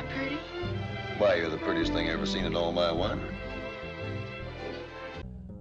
I pretty? Why, you're the prettiest thing I ever seen in all my wonder.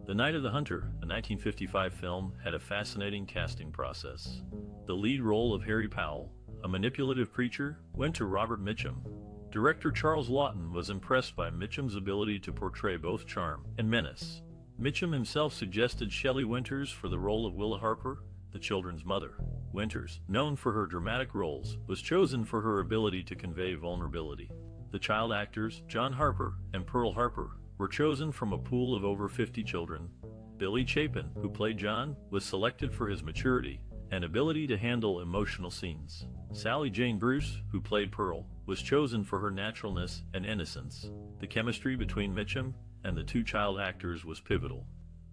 The Night of the Hunter, a 1955 film, had a fascinating casting process. The lead role of Harry Powell, a manipulative preacher, went to Robert Mitchum. Director Charles Laughton was impressed by Mitchum's ability to portray both charm and menace. Mitchum himself suggested Shelley Winters for the role of Willa Harper, the children's mother. Winters, known for her dramatic roles, was chosen for her ability to convey vulnerability. The child actors, John Harper and Pearl Harper, were chosen from a pool of over 50 children. Billy Chapin, who played John, was selected for his maturity and ability to handle emotional scenes. Sally Jane Bruce, who played Pearl, was chosen for her naturalness and innocence. The chemistry between Mitchum and the two child actors was pivotal.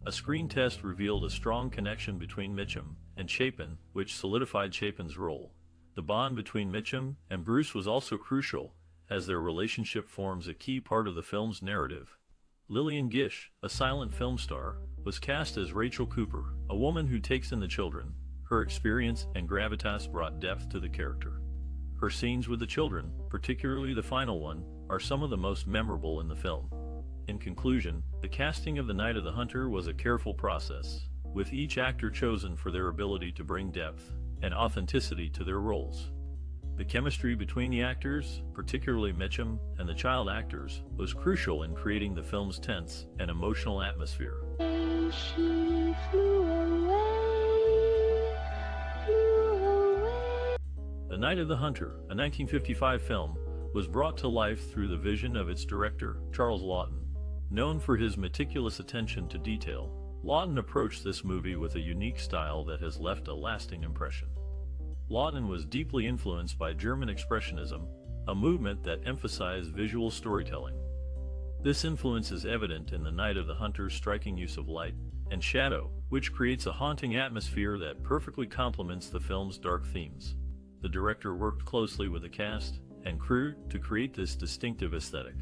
A screen test revealed a strong connection between Mitchum and Chapin, which solidified Chapin's role. The bond between Mitchum and Bruce was also crucial, as their relationship forms a key part of the film's narrative. Lillian Gish, a silent film star, was cast as Rachel Cooper, a woman who takes in the children. Her experience and gravitas brought depth to the character. Her scenes with the children, particularly the final one, are some of the most memorable in the film. In conclusion, the casting of The Night of the Hunter was a careful process, with each actor chosen for their ability to bring depth and authenticity to their roles. The chemistry between the actors, particularly Mitchum and the child actors, was crucial in creating the film's tense and emotional atmosphere. She flew away, flew away. The Night of the Hunter, a 1955 film, was brought to life through the vision of its director, Charles Laughton. Known for his meticulous attention to detail, Laughton approached this movie with a unique style that has left a lasting impression. Laughton was deeply influenced by German Expressionism, a movement that emphasized visual storytelling. This influence is evident in The Night of the Hunter's striking use of light and shadow, which creates a haunting atmosphere that perfectly complements the film's dark themes. The director worked closely with the cast and crew to create this distinctive aesthetic.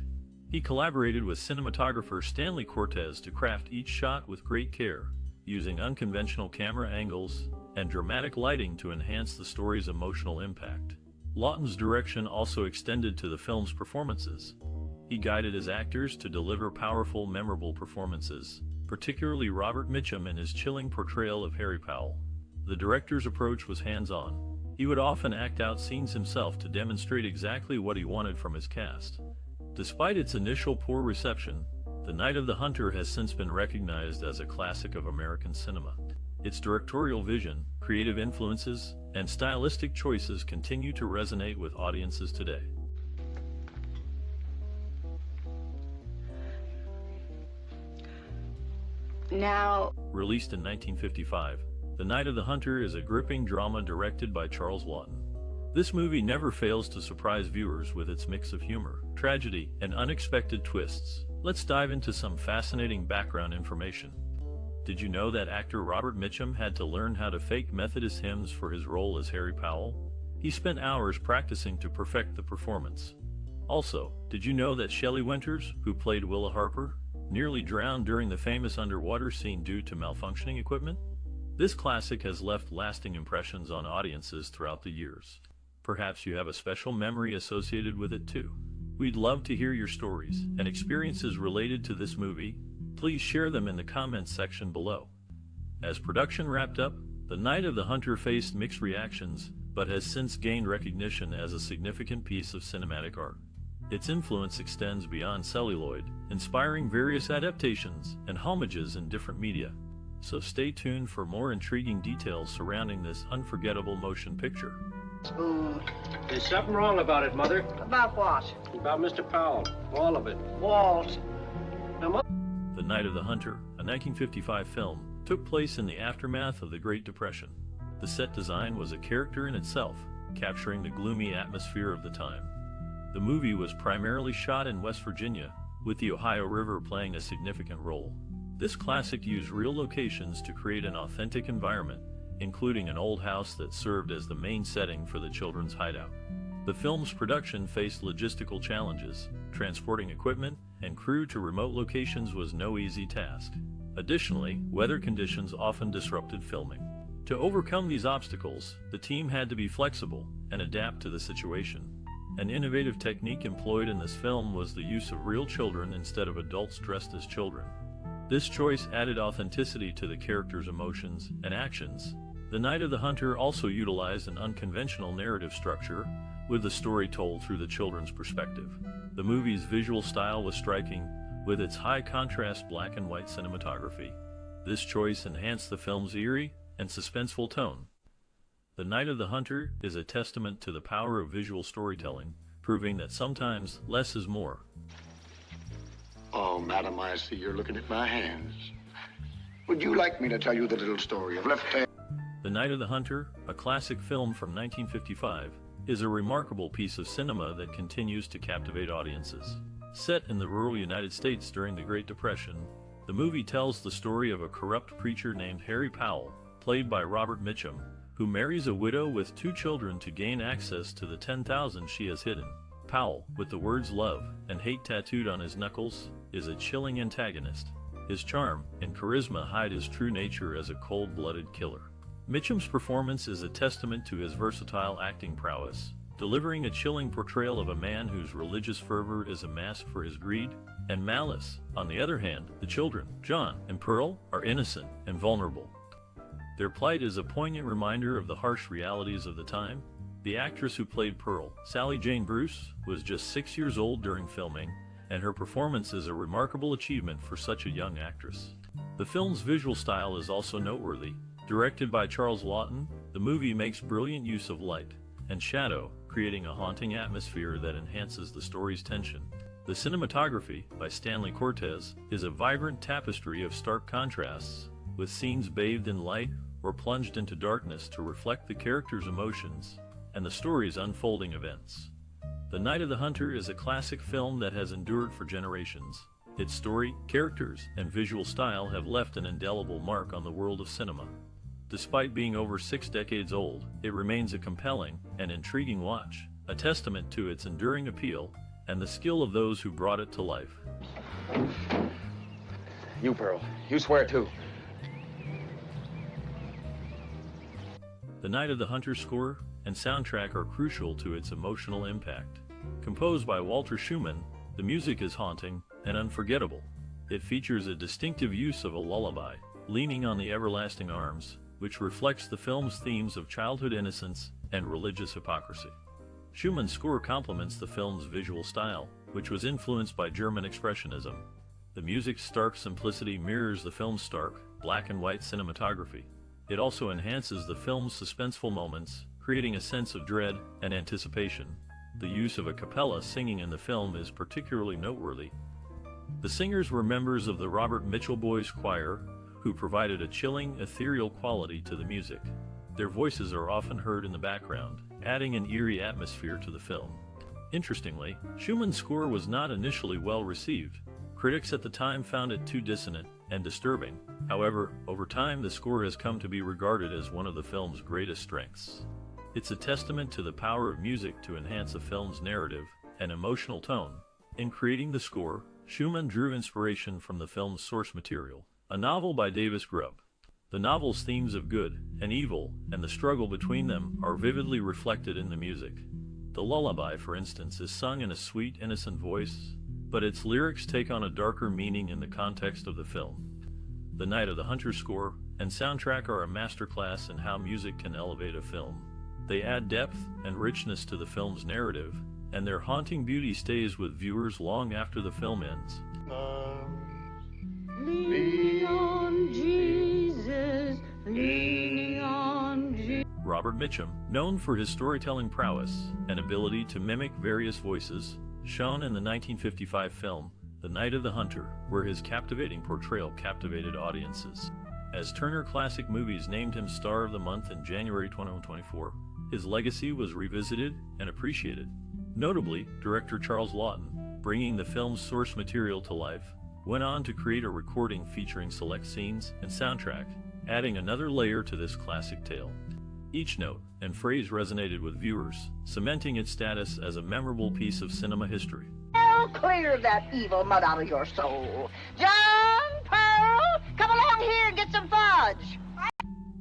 He collaborated with cinematographer Stanley Cortez to craft each shot with great care, using unconventional camera angles and dramatic lighting to enhance the story's emotional impact. Laughton's direction also extended to the film's performances. He guided his actors to deliver powerful, memorable performances, particularly Robert Mitchum in his chilling portrayal of Harry Powell. The director's approach was hands-on. He would often act out scenes himself to demonstrate exactly what he wanted from his cast. Despite its initial poor reception, The Night of the Hunter has since been recognized as a classic of American cinema. Its directorial vision, creative influences, and stylistic choices continue to resonate with audiences today. Now, Released in 1955, The Night of the Hunter is a gripping drama directed by Charles Laughton. This movie never fails to surprise viewers with its mix of humor, tragedy, and unexpected twists. Let's dive into some fascinating background information. Did you know that actor Robert Mitchum had to learn how to fake Methodist hymns for his role as Harry Powell? He spent hours practicing to perfect the performance. Also, did you know that Shelley Winters, who played Willa Harper, nearly drowned during the famous underwater scene due to malfunctioning equipment? This classic has left lasting impressions on audiences throughout the years. Perhaps you have a special memory associated with it too. We'd love to hear your stories and experiences related to this movie. Please share them in the comments section below. As production wrapped up, The Night of the Hunter faced mixed reactions, but has since gained recognition as a significant piece of cinematic art. Its influence extends beyond celluloid, inspiring various adaptations and homages in different media. So stay tuned for more intriguing details surrounding this unforgettable motion picture. spoon. There's something wrong about it, Mother. About what? About Mr. Powell. All of it. Walt. Now, The Night of the Hunter, a 1955 film, took place in the aftermath of the Great Depression. The set design was a character in itself, capturing the gloomy atmosphere of the time. The movie was primarily shot in West Virginia, with the Ohio River playing a significant role. This classic used real locations to create an authentic environment, including an old house that served as the main setting for the children's hideout. The film's production faced logistical challenges. Transporting equipment and crew to remote locations was no easy task. Additionally, weather conditions often disrupted filming. To overcome these obstacles, the team had to be flexible and adapt to the situation. An innovative technique employed in this film was the use of real children instead of adults dressed as children. This choice added authenticity to the characters' emotions and actions. The Night of the Hunter also utilized an unconventional narrative structure, with the story told through the children's perspective. The movie's visual style was striking, with its high-contrast black and white cinematography. This choice enhanced the film's eerie and suspenseful tone. The Night of the Hunter is a testament to the power of visual storytelling, proving that sometimes less is more. Oh, madam, I see you're looking at my hands. Would you like me to tell you the little story of Left Hand? The Night of the Hunter, a classic film from 1955, is a remarkable piece of cinema that continues to captivate audiences. Set in the rural United States during the Great Depression, the movie tells the story of a corrupt preacher named Harry Powell, played by Robert Mitchum, who marries a widow with 2 children to gain access to the $10,000 she has hidden. Powell, with the words love and hate tattooed on his knuckles, is a chilling antagonist. His charm and charisma hide his true nature as a cold-blooded killer. Mitchum's performance is a testament to his versatile acting prowess, delivering a chilling portrayal of a man whose religious fervor is a mask for his greed and malice. On the other hand, the children, John and Pearl, are innocent and vulnerable. Their plight is a poignant reminder of the harsh realities of the time. The actress who played Pearl, Sally Jane Bruce, was just 6 years old during filming, and her performance is a remarkable achievement for such a young actress. The film's visual style is also noteworthy. Directed by Charles Laughton, the movie makes brilliant use of light and shadow, creating a haunting atmosphere that enhances the story's tension. The cinematography, by Stanley Cortez, is a vibrant tapestry of stark contrasts, with scenes bathed in light or plunged into darkness to reflect the characters' emotions and the story's unfolding events. The Night of the Hunter is a classic film that has endured for generations. Its story, characters, and visual style have left an indelible mark on the world of cinema. Despite being over 6 decades old, it remains a compelling and intriguing watch, a testament to its enduring appeal and the skill of those who brought it to life. You, Pearl. You swear too. The Night of the Hunter score and soundtrack are crucial to its emotional impact. Composed by Walter Schumann, the music is haunting and unforgettable. It features a distinctive use of a lullaby, Leaning on the Everlasting Arms, which reflects the film's themes of childhood innocence and religious hypocrisy. Schumann's score complements the film's visual style, which was influenced by German Expressionism. The music's stark simplicity mirrors the film's stark, black and white cinematography. It also enhances the film's suspenseful moments, creating a sense of dread and anticipation. The use of a cappella singing in the film is particularly noteworthy. The singers were members of the Robert Mitchell Boys Choir, who provided a chilling, ethereal quality to the music. Their voices are often heard in the background, adding an eerie atmosphere to the film. Interestingly, Schumann's score was not initially well received. Critics at the time found it too dissonant and disturbing. However, over time the score has come to be regarded as one of the film's greatest strengths. It's a testament to the power of music to enhance a film's narrative and emotional tone. In creating the score, Schumann drew inspiration from the film's source material, a novel by Davis Grubb. The novel's themes of good and evil and the struggle between them are vividly reflected in the music. The lullaby, for instance, is sung in a sweet, innocent voice, but its lyrics take on a darker meaning in the context of the film. The Night of the Hunter score and soundtrack are a masterclass in how music can elevate a film. They add depth and richness to the film's narrative, and their haunting beauty stays with viewers long after the film ends. Leaning on Jesus, leaning on Jesus. Robert Mitchum, known for his storytelling prowess and ability to mimic various voices, shone in the 1955 film The Night of the Hunter, where his captivating portrayal captivated audiences. As Turner Classic Movies named him Star of the Month in January 2024, his legacy was revisited and appreciated. Notably, director Charles Laughton, bringing the film's source material to life, went on to create a recording featuring select scenes and soundtrack, adding another layer to this classic tale. Each note and phrase resonated with viewers, cementing its status as a memorable piece of cinema history. Pearl, clear that evil mud out of your soul. John, Pearl, come along here and get some fudge.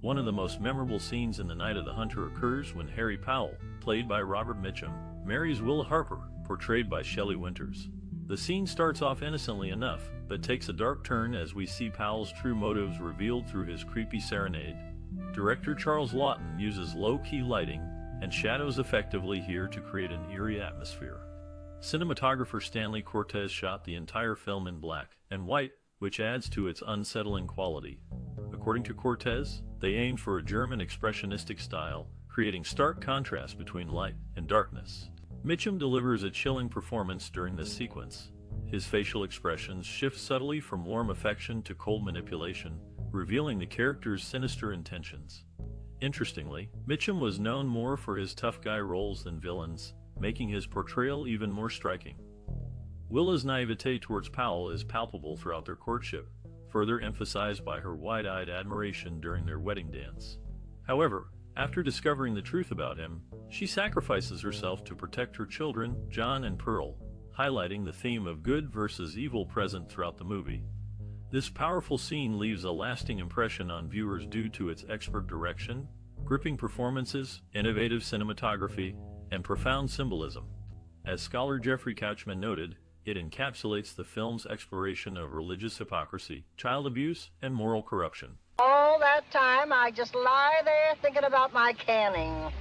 One of the most memorable scenes in The Night of the Hunter occurs when Harry Powell, played by Robert Mitchum, marries Willa Harper, portrayed by Shelley Winters. The scene starts off innocently enough, but takes a dark turn as we see Powell's true motives revealed through his creepy serenade. Director Charles Laughton uses low-key lighting and shadows effectively here to create an eerie atmosphere. Cinematographer Stanley Cortez shot the entire film in black and white, which adds to its unsettling quality. According to Cortez, they aimed for a German expressionistic style, creating stark contrast between light and darkness. Mitchum delivers a chilling performance during this sequence. His facial expressions shift subtly from warm affection to cold manipulation, revealing the character's sinister intentions. Interestingly, Mitchum was known more for his tough guy roles than villains, making his portrayal even more striking. Willa's naivete towards Powell is palpable throughout their courtship, further emphasized by her wide-eyed admiration during their wedding dance. However, after discovering the truth about him, she sacrifices herself to protect her children, John and Pearl, highlighting the theme of good versus evil present throughout the movie. This powerful scene leaves a lasting impression on viewers due to its expert direction, gripping performances, innovative cinematography, and profound symbolism. As scholar Jeffrey Couchman noted, it encapsulates the film's exploration of religious hypocrisy, child abuse, and moral corruption. All that time, I just lie there thinking about my canning.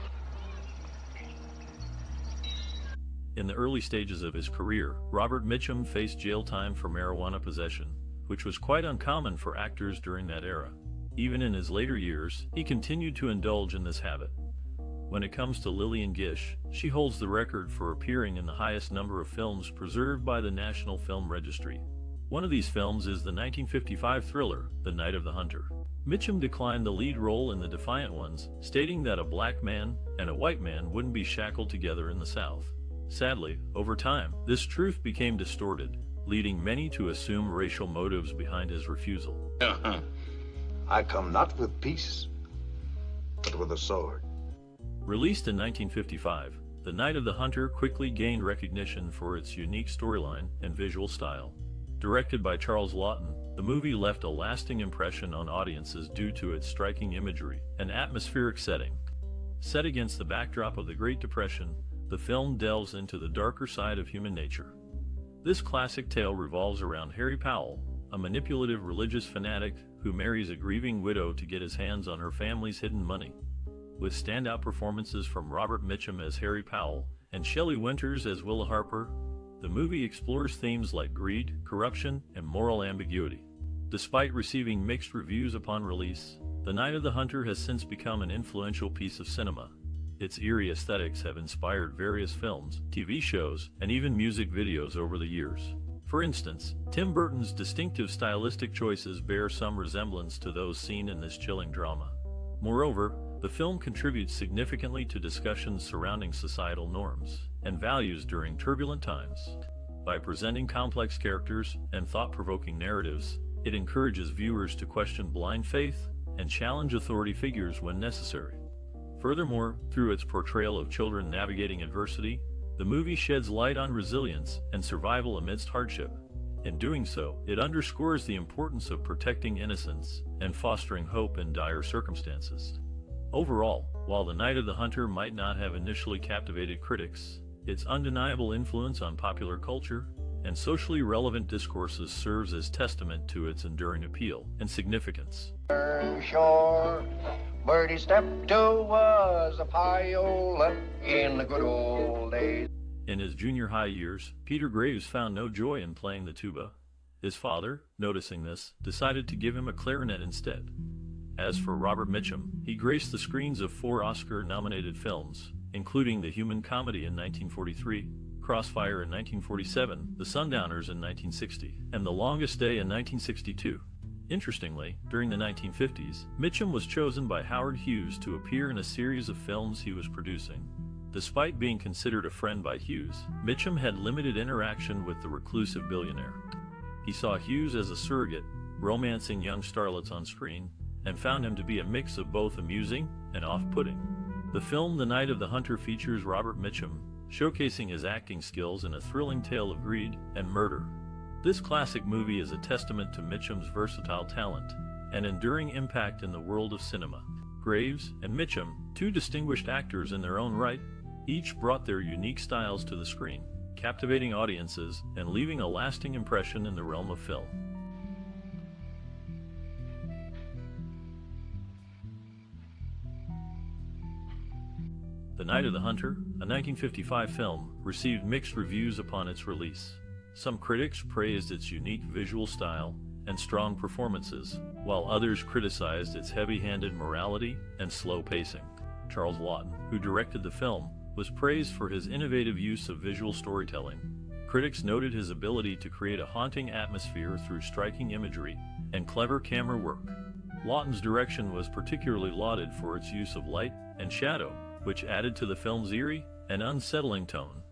In the early stages of his career, Robert Mitchum faced jail time for marijuana possession, which was quite uncommon for actors during that era. Even in his later years, he continued to indulge in this habit. When it comes to Lillian Gish, she holds the record for appearing in the highest number of films preserved by the National Film Registry. One of these films is the 1955 thriller, The Night of the Hunter. Mitchum declined the lead role in The Defiant Ones, stating that a black man and a white man wouldn't be shackled together in the South. Sadly, over time, this truth became distorted, leading many to assume racial motives behind his refusal. I come not with peace, but with a sword. Released in 1955, The Night of the Hunter quickly gained recognition for its unique storyline and visual style. Directed by Charles Laughton, the movie left a lasting impression on audiences due to its striking imagery and atmospheric setting. Set against the backdrop of the Great Depression, the film delves into the darker side of human nature. This classic tale revolves around Harry Powell, a manipulative religious fanatic who marries a grieving widow to get his hands on her family's hidden money. With standout performances from Robert Mitchum as Harry Powell and Shelley Winters as Willa Harper, the movie explores themes like greed, corruption, and moral ambiguity. Despite receiving mixed reviews upon release, The Night of the Hunter has since become an influential piece of cinema. Its eerie aesthetics have inspired various films, TV shows, and even music videos over the years. For instance, Tim Burton's distinctive stylistic choices bear some resemblance to those seen in this chilling drama. Moreover, the film contributes significantly to discussions surrounding societal norms and values during turbulent times. By presenting complex characters and thought-provoking narratives, it encourages viewers to question blind faith and challenge authority figures when necessary. Furthermore, through its portrayal of children navigating adversity, the movie sheds light on resilience and survival amidst hardship. In doing so, it underscores the importance of protecting innocence and fostering hope in dire circumstances. Overall, while The Night of the Hunter might not have initially captivated critics, its undeniable influence on popular culture and socially relevant discourses serves as testament to its enduring appeal and significance. Shore, Birdie Steptoe was a pilot in the good old days. In his junior high years, Peter Graves found no joy in playing the tuba. His father, noticing this, decided to give him a clarinet instead. As for Robert Mitchum, he graced the screens of 4 Oscar-nominated films, including The Human Comedy in 1943, Crossfire in 1947, The Sundowners in 1960, and The Longest Day in 1962. Interestingly, during the 1950s, Mitchum was chosen by Howard Hughes to appear in a series of films he was producing. Despite being considered a friend by Hughes, Mitchum had limited interaction with the reclusive billionaire. He saw Hughes as a surrogate, romancing young starlets on screen, and found him to be a mix of both amusing and off-putting. The film The Night of the Hunter features Robert Mitchum, showcasing his acting skills in a thrilling tale of greed and murder. This classic movie is a testament to Mitchum's versatile talent and enduring impact in the world of cinema. Graves and Mitchum, 2 distinguished actors in their own right, Each brought their unique styles to the screen, captivating audiences and leaving a lasting impression in the realm of film. The Night of the Hunter, a 1955 film, received mixed reviews upon its release. Some critics praised its unique visual style and strong performances, while others criticized its heavy-handed morality and slow pacing. Charles Laughton, who directed the film, was praised for his innovative use of visual storytelling. Critics noted his ability to create a haunting atmosphere through striking imagery and clever camera work. Laughton's direction was particularly lauded for its use of light and shadow, which added to the film's eerie and unsettling tone.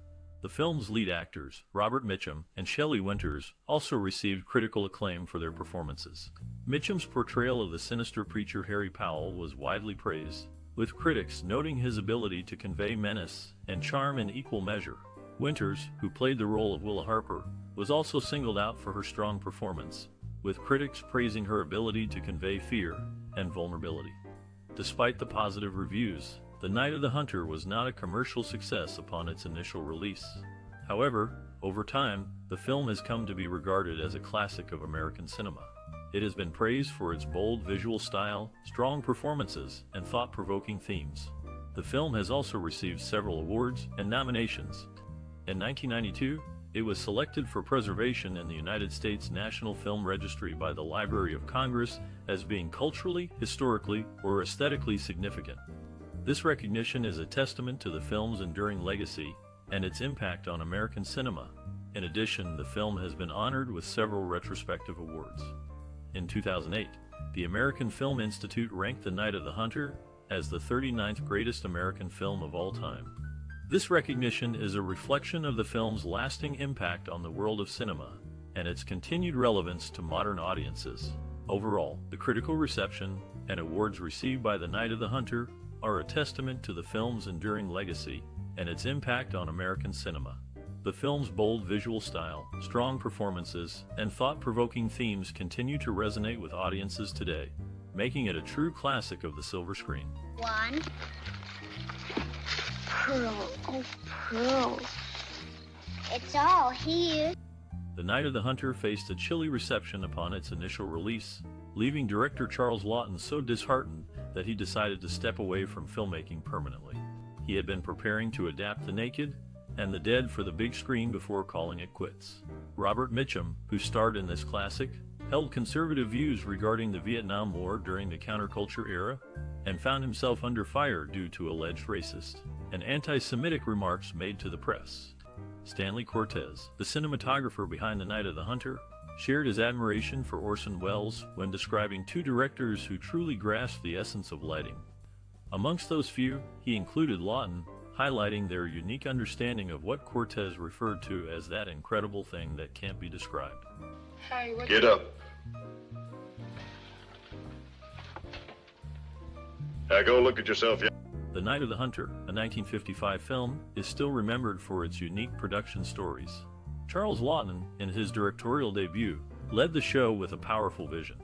The film's lead actors, Robert Mitchum and Shelley Winters, also received critical acclaim for their performances. Mitchum's portrayal of the sinister preacher Harry Powell was widely praised, with critics noting his ability to convey menace and charm in equal measure. Winters, who played the role of Willa Harper, was also singled out for her strong performance, with critics praising her ability to convey fear and vulnerability. Despite the positive reviews, The Night of the Hunter was not a commercial success upon its initial release. However, over time, the film has come to be regarded as a classic of American cinema. It has been praised for its bold visual style, strong performances, and thought-provoking themes. The film has also received several awards and nominations. In 1992, it was selected for preservation in the United States National Film Registry by the Library of Congress as being culturally, historically, or aesthetically significant. This recognition is a testament to the film's enduring legacy and its impact on American cinema. In addition, the film has been honored with several retrospective awards. In 2008, the American Film Institute ranked The Night of the Hunter as the 39th greatest American film of all time. This recognition is a reflection of the film's lasting impact on the world of cinema and its continued relevance to modern audiences. Overall, the critical reception and awards received by The Night of the Hunter are a testament to the film's enduring legacy and its impact on American cinema. The film's bold visual style, strong performances, and thought-provoking themes continue to resonate with audiences today, making it a true classic of the silver screen. One. Pearl, oh Pearl. It's all here. The Night of the Hunter faced a chilly reception upon its initial release, leaving director Charles Laughton so disheartened that he decided to step away from filmmaking permanently. He had been preparing to adapt The Naked and The Dead for the big screen before calling it quits. Robert Mitchum, who starred in this classic, held conservative views regarding the Vietnam War during the counterculture era and found himself under fire due to alleged racist and anti-Semitic remarks made to the press. Stanley Cortez, the cinematographer behind The Night of the Hunter, shared his admiration for Orson Welles when describing two directors who truly grasped the essence of lighting. Amongst those few, he included Laughton, highlighting their unique understanding of what Cortez referred to as that incredible thing that can't be described. Hey, what? Get up. Now go look at yourself. The Night of the Hunter, a 1955 film, is still remembered for its unique production stories. Charles Laughton, in his directorial debut, led the show with a powerful vision.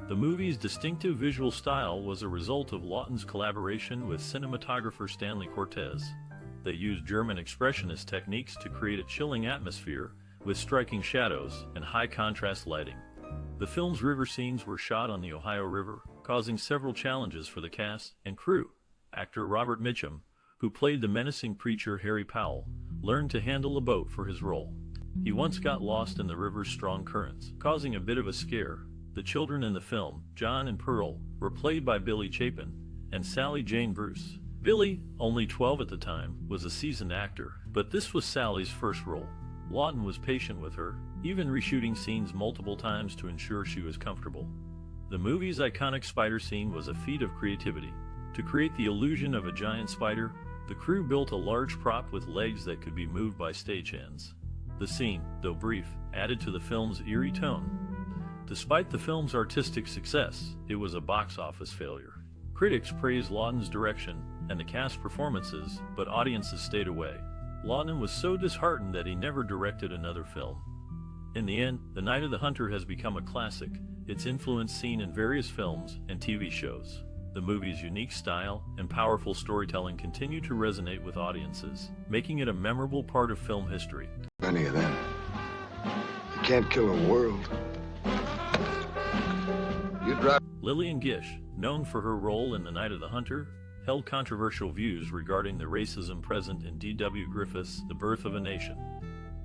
The movie's distinctive visual style was a result of Laughton's collaboration with cinematographer Stanley Cortez. They used German expressionist techniques to create a chilling atmosphere with striking shadows and high-contrast lighting. The film's river scenes were shot on the Ohio River, causing several challenges for the cast and crew. Actor Robert Mitchum, who played the menacing preacher Harry Powell, learned to handle a boat for his role. He once got lost in the river's strong currents, causing a bit of a scare. The children in the film, John and Pearl, were played by Billy Chapin and Sally Jane Bruce. Billy, only 12 at the time, was a seasoned actor, but this was Sally's first role. Laughton was patient with her, even reshooting scenes multiple times to ensure she was comfortable. The movie's iconic spider scene was a feat of creativity. To create the illusion of a giant spider, the crew built a large prop with legs that could be moved by stagehands. The scene, though brief, added to the film's eerie tone. Despite the film's artistic success, it was a box office failure. Critics praised Laughton's direction and the cast performances, but audiences stayed away. Laughton was so disheartened that he never directed another film. In the end, The Night of the Hunter has become a classic, its influence seen in various films and TV shows. The movie's unique style and powerful storytelling continue to resonate with audiences, making it a memorable part of film history. Many of them. You can't kill a world. You drive. Lillian Gish, known for her role in The Night of the Hunter, held controversial views regarding the racism present in D.W. Griffith's The Birth of a Nation.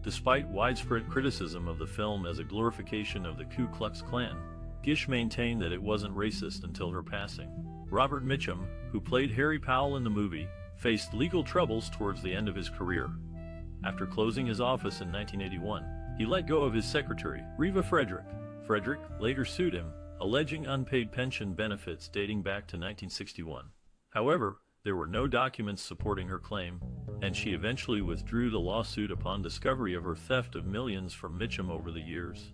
Despite widespread criticism of the film as a glorification of the Ku Klux Klan, Gish maintained that it wasn't racist until her passing. Robert Mitchum, who played Harry Powell in the movie, faced legal troubles towards the end of his career. After closing his office in 1981, he let go of his secretary, Reva Frederick. Frederick later sued him, alleging unpaid pension benefits dating back to 1961. However, there were no documents supporting her claim, and she eventually withdrew the lawsuit upon discovery of her theft of millions from Mitchum over the years.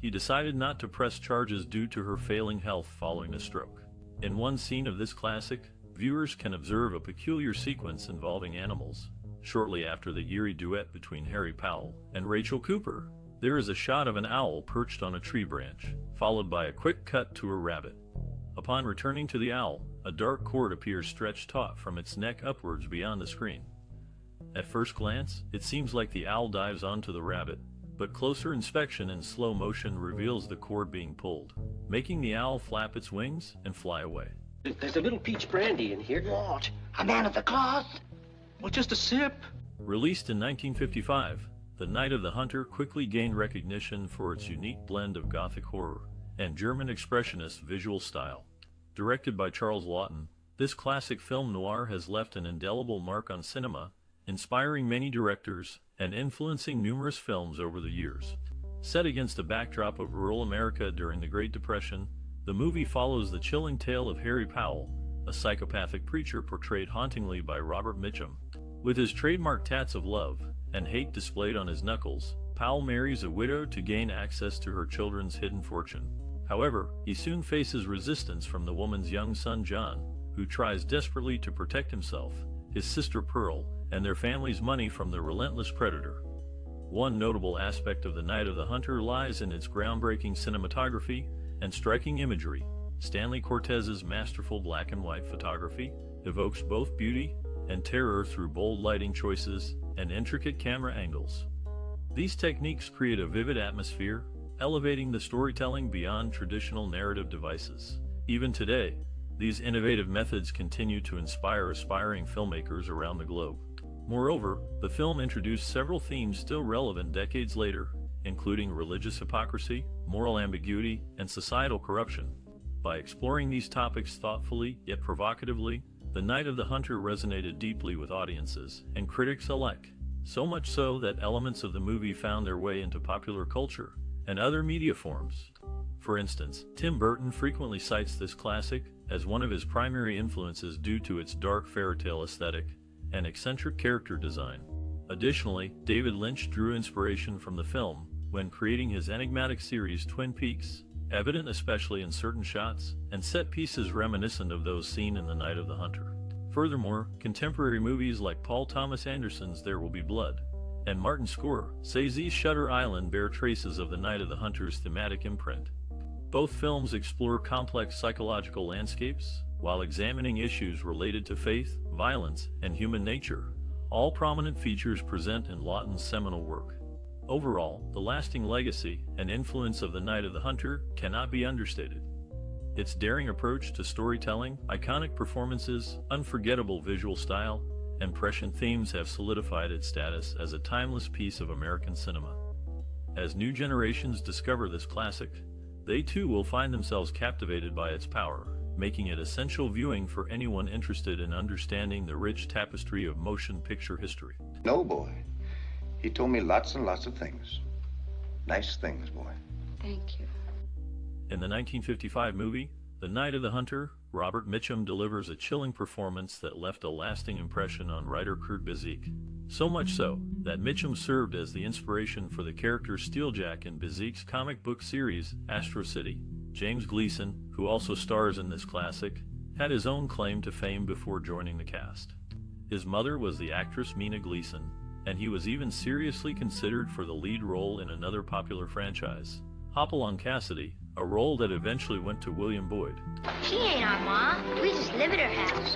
He decided not to press charges due to her failing health following a stroke. In one scene of this classic, viewers can observe a peculiar sequence involving animals. Shortly after the eerie duet between Harry Powell and Rachel Cooper, there is a shot of an owl perched on a tree branch, followed by a quick cut to a rabbit. Upon returning to the owl, a dark cord appears stretched taut from its neck upwards beyond the screen. At first glance, it seems like the owl dives onto the rabbit, but closer inspection in slow motion reveals the cord being pulled, making the owl flap its wings and fly away. There's a little peach brandy in here. Walt, a man of the cloth. Well, just a sip. Released in 1955, The Night of the Hunter quickly gained recognition for its unique blend of Gothic horror and German expressionist visual style. Directed by Charles Laughton, this classic film noir has left an indelible mark on cinema, inspiring many directors and influencing numerous films over the years. Set against a backdrop of rural America during the Great Depression, the movie follows the chilling tale of Harry Powell, a psychopathic preacher portrayed hauntingly by Robert Mitchum. With his trademark tats of love and hate displayed on his knuckles, Powell marries a widow to gain access to her children's hidden fortune. However, he soon faces resistance from the woman's young son John, who tries desperately to protect himself, his sister Pearl, and their family's money from the relentless predator. One notable aspect of The Night of the Hunter lies in its groundbreaking cinematography and striking imagery. Stanley Cortez's masterful black and white photography evokes both beauty and terror through bold lighting choices and intricate camera angles. These techniques create a vivid atmosphere, elevating the storytelling beyond traditional narrative devices. Even today, these innovative methods continue to inspire aspiring filmmakers around the globe. Moreover, the film introduced several themes still relevant decades later, including religious hypocrisy, moral ambiguity, and societal corruption. By exploring these topics thoughtfully yet provocatively, The Night of the Hunter resonated deeply with audiences and critics alike, so much so that elements of the movie found their way into popular culture and other media forms. For instance, Tim Burton frequently cites this classic as one of his primary influences due to its dark fairytale aesthetic and eccentric character design. Additionally, David Lynch drew inspiration from the film when creating his enigmatic series Twin Peaks, evident especially in certain shots and set pieces reminiscent of those seen in The Night of the Hunter. Furthermore, contemporary movies like Paul Thomas Anderson's There Will Be Blood and Martin Scorsese's Shutter Island bear traces of The Night of the Hunter's thematic imprint. Both films explore complex psychological landscapes while examining issues related to faith, violence, and human nature, all prominent features present in Laughton's seminal work. Overall, the lasting legacy and influence of The Night of the Hunter cannot be understated. Its daring approach to storytelling, iconic performances, unforgettable visual style, and prescient themes have solidified its status as a timeless piece of American cinema. As new generations discover this classic, they too will find themselves captivated by its power, making it essential viewing for anyone interested in understanding the rich tapestry of motion picture history. No, boy. He told me lots and lots of things. Nice things, boy. Thank you. In the 1955 movie, The Night of the Hunter, Robert Mitchum delivers a chilling performance that left a lasting impression on writer Kurt Busiek. So much so, that Mitchum served as the inspiration for the character Steeljack in Busiek's comic book series, Astro City. James Gleason, who also stars in this classic, had his own claim to fame before joining the cast. His mother was the actress Mina Gleason, and he was even seriously considered for the lead role in another popular franchise, Hopalong Cassidy, a role that eventually went to William Boyd. She ain't our ma. We just live at her house.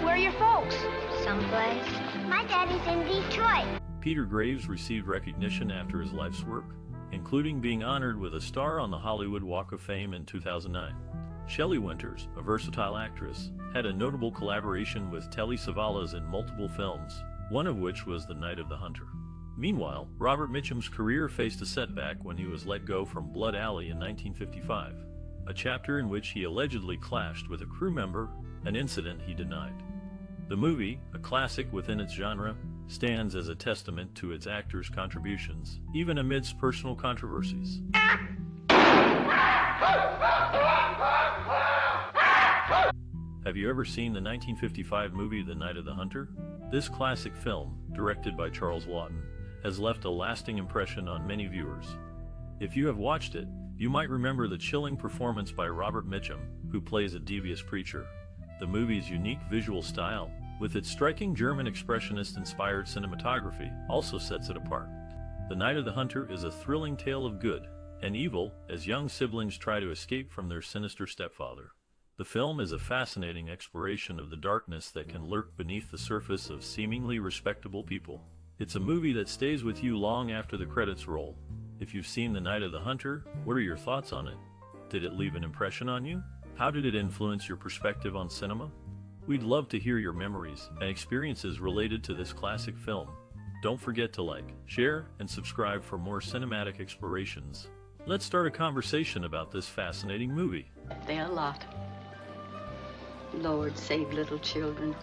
Where are your folks? Someplace. My daddy's in Detroit. Peter Graves received recognition after his life's work, including being honored with a star on the Hollywood Walk of Fame in 2009. Shelley Winters, a versatile actress, had a notable collaboration with Telly Savalas in multiple films, one of which was The Night of the Hunter. Meanwhile, Robert Mitchum's career faced a setback when he was let go from Blood Alley in 1955, a chapter in which he allegedly clashed with a crew member, an incident he denied. The movie, a classic within its genre, stands as a testament to its actors' contributions, even amidst personal controversies. Have you ever seen the 1955 movie The Night of the Hunter? This classic film, directed by Charles Laughton, has left a lasting impression on many viewers. If you have watched it, you might remember the chilling performance by Robert Mitchum, who plays a devious preacher. The movie's unique visual style, with its striking German expressionist-inspired cinematography, also sets it apart. The Night of the Hunter is a thrilling tale of good and evil as young siblings try to escape from their sinister stepfather. The film is a fascinating exploration of the darkness that can lurk beneath the surface of seemingly respectable people. It's a movie that stays with you long after the credits roll. If you've seen The Night of the Hunter, what are your thoughts on it? Did it leave an impression on you? How did it influence your perspective on cinema? We'd love to hear your memories and experiences related to this classic film. Don't forget to like, share, and subscribe for more cinematic explorations. Let's start a conversation about this fascinating movie. They're a lot. Lord, save little children.